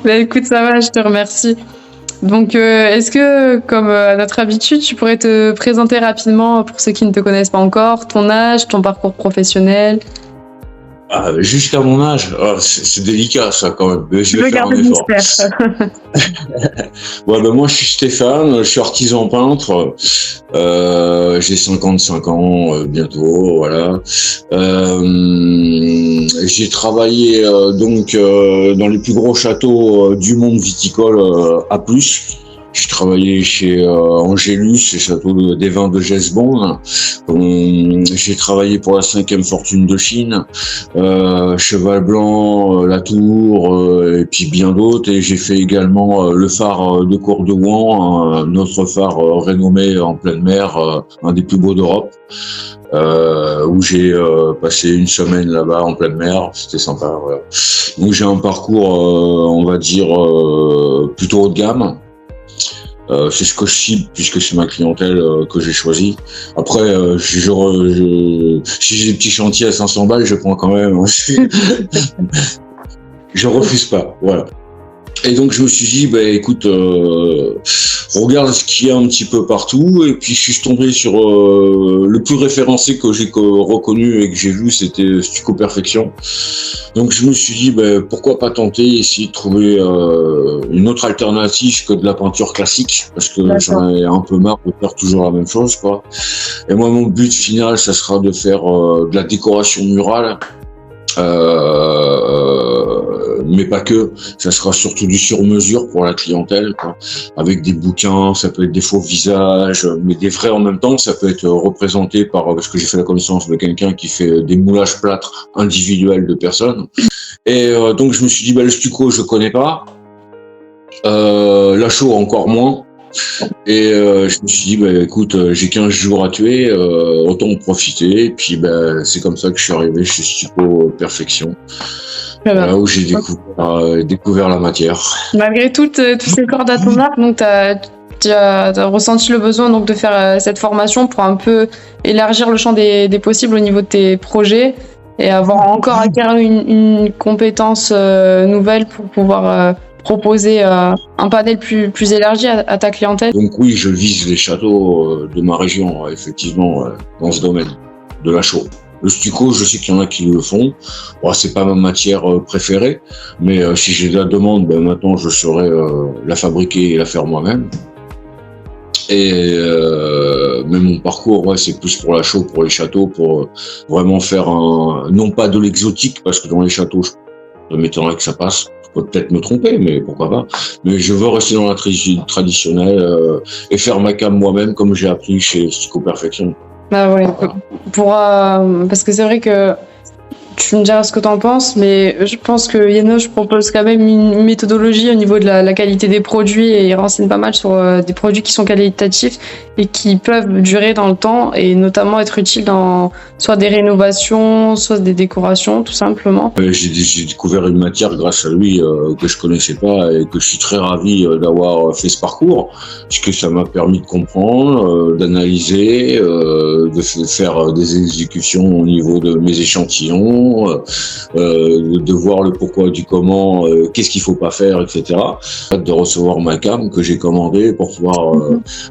Bah, écoute, ça va, je te remercie. Donc, est-ce que, comme à notre habitude, tu pourrais te présenter rapidement pour ceux qui ne te connaissent pas encore, ton âge, ton parcours professionnel? Jusqu'à mon âge, c'est délicat ça quand même, mais je Je vais veux faire un garder le effort. mystère. Ouais, ben moi je suis Stéphane, je suis artisan peintre, j'ai 55 ans bientôt, voilà. J'ai travaillé dans les plus gros châteaux du monde viticole à plus. J'ai travaillé chez Angélus, les châteaux des vins de Gesbon. J'ai travaillé pour la 5e fortune de Chine, Cheval Blanc, La Tour, et puis bien d'autres. Et j'ai fait également le phare de Courdouan, notre phare renommé en pleine mer, un des plus beaux d'Europe, où j'ai passé une semaine là-bas en pleine mer. C'était sympa. Voilà. Donc j'ai un parcours, on va dire, plutôt haut de gamme. C'est ce que je cible puisque c'est ma clientèle que j'ai choisie. Après, si j'ai des petits chantiers à 500 balles, je prends quand même. Je refuse pas, voilà. Et donc je me suis dit, bah écoute, regarde ce qu'il y a un petit peu partout. Et puis je suis tombé sur le plus référencé que j'ai reconnu et que j'ai vu, c'était Stucco Perfection. Donc je me suis dit, bah, pourquoi pas tenter, essayer de trouver une autre alternative que de la peinture classique, parce que j'en ai un peu marre de faire toujours la même chose, quoi. Et moi, mon but final, ça sera de faire de la décoration murale. Mais pas que, ça sera surtout du sur-mesure pour la clientèle, quoi. Avec des bouquins, ça peut être des faux visages, mais des vrais en même temps, ça peut être représenté parce que j'ai fait la connaissance de quelqu'un qui fait des moulages plâtre individuels de personnes. Et donc je me suis dit, bah, le stucco, je connais pas, la chaux encore moins. Et je me suis dit, bah, écoute, j'ai 15 jours à tuer, autant en profiter. Et puis bah, c'est comme ça que je suis arrivé chez Stucco Perfection. Là où j'ai découvert la matière. Malgré toutes ces cordes à ton arc, donc tu as ressenti le besoin donc de faire cette formation pour un peu élargir le champ des possibles au niveau de tes projets et avoir encore acquis une compétence nouvelle pour pouvoir proposer un panel plus élargi à ta clientèle. Donc oui, je vise les châteaux de ma région, effectivement, dans ce domaine de la chaux. Le stucco, je sais qu'il y en a qui le font. Bon, c'est pas ma matière préférée, mais si j'ai de la demande, ben maintenant je saurais la fabriquer et la faire moi-même. Et mais mon parcours, ouais, c'est plus pour la chaux, pour les châteaux, pour vraiment faire non pas de l'exotique, parce que dans les châteaux, je m'étonnerait que ça passe. Je peux peut-être me tromper, mais pourquoi pas. Mais je veux rester dans la traditionnelle et faire ma cam moi-même, comme j'ai appris chez Stucco Perfection. Bah ouais, parce que c'est vrai que tu me diras ce que t'en penses, mais je pense que Yanoche propose quand même une méthodologie au niveau de la qualité des produits et il renseigne pas mal sur des produits qui sont qualitatifs et qui peuvent durer dans le temps et notamment être utiles dans soit des rénovations, soit des décorations, tout simplement. J'ai découvert une matière grâce à lui que je connaissais pas et que je suis très ravi d'avoir fait ce parcours, puisque ça m'a permis de comprendre, d'analyser, de faire des exécutions au niveau de mes échantillons, de voir le pourquoi du comment, qu'est-ce qu'il faut pas faire, etc. De recevoir ma cam que j'ai commandée pour pouvoir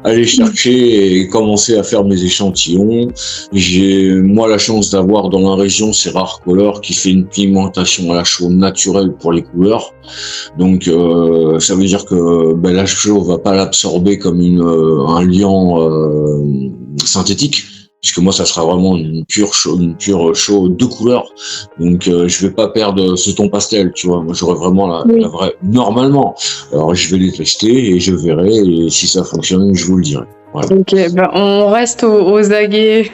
aller chercher et commencer à faire mes échantillons. J'ai moi la chance d'avoir dans la région ces rares couleurs qui fait une pigmentation à la chaux naturelle pour les couleurs. Donc ça veut dire que ben, la chaux va pas l'absorber comme un liant synthétique. Puisque moi, ça sera vraiment une pure chaux de couleur. Donc, je vais pas perdre ce ton pastel, tu vois. Moi, j'aurai vraiment la vraie, normalement. Alors, je vais les tester et je verrai. Et si ça fonctionne, je vous le dirai. Voilà. Ok, ben, on reste aux aguets,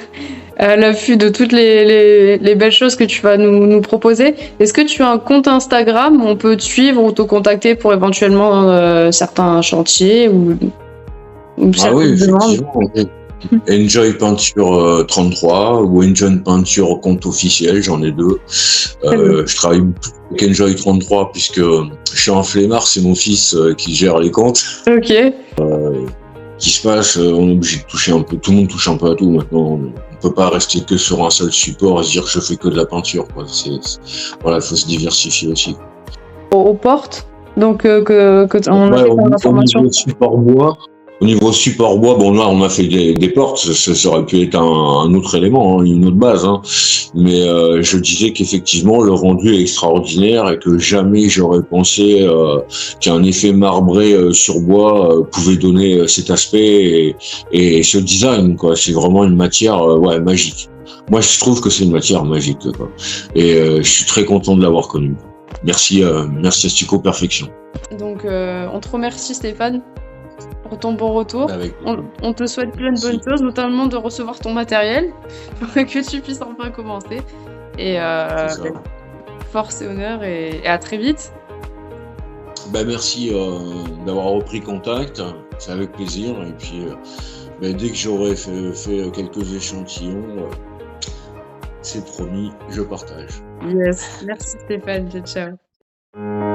à l'affût de toutes les belles choses que tu vas nous proposer. Est-ce que tu as un compte Instagram où on peut te suivre ou te contacter pour éventuellement certains chantiers ou certaines demandes? Enjoy Peinture 33 ou Enjoy Peinture compte officiel, j'en ai deux. Je travaille avec Enjoy 33 puisque je suis un flemmard, c'est mon fils qui gère les comptes. Ok. Qui se passe, on est obligé de toucher un peu, tout le monde touche un peu à tout maintenant. On peut pas rester que sur un seul support et se dire que je fais que de la peinture, quoi. Voilà, il faut se diversifier aussi. Aux portes, Donc, on a Ouais, fait plein d'informations. Au niveau support bois, bon là on a fait des portes, ça aurait pu être un autre élément, hein, une autre base, hein. Mais je disais qu'effectivement le rendu est extraordinaire et que jamais j'aurais pensé qu'un effet marbré sur bois pouvait donner cet aspect et ce design, quoi. C'est vraiment une matière ouais, magique. Moi je trouve que c'est une matière magique, quoi. Et je suis très content de l'avoir connue. Merci, merci Astico Perfection. Donc, on te remercie Stéphane pour ton bon retour. Avec On te souhaite plein de bonnes choses, notamment de recevoir ton matériel pour que tu puisses enfin commencer. Et force et honneur et à très vite. Ben merci d'avoir repris contact, c'est avec plaisir. Et puis ben, dès que j'aurai fait quelques échantillons, c'est promis, je partage. Yes, merci Stéphane, ciao.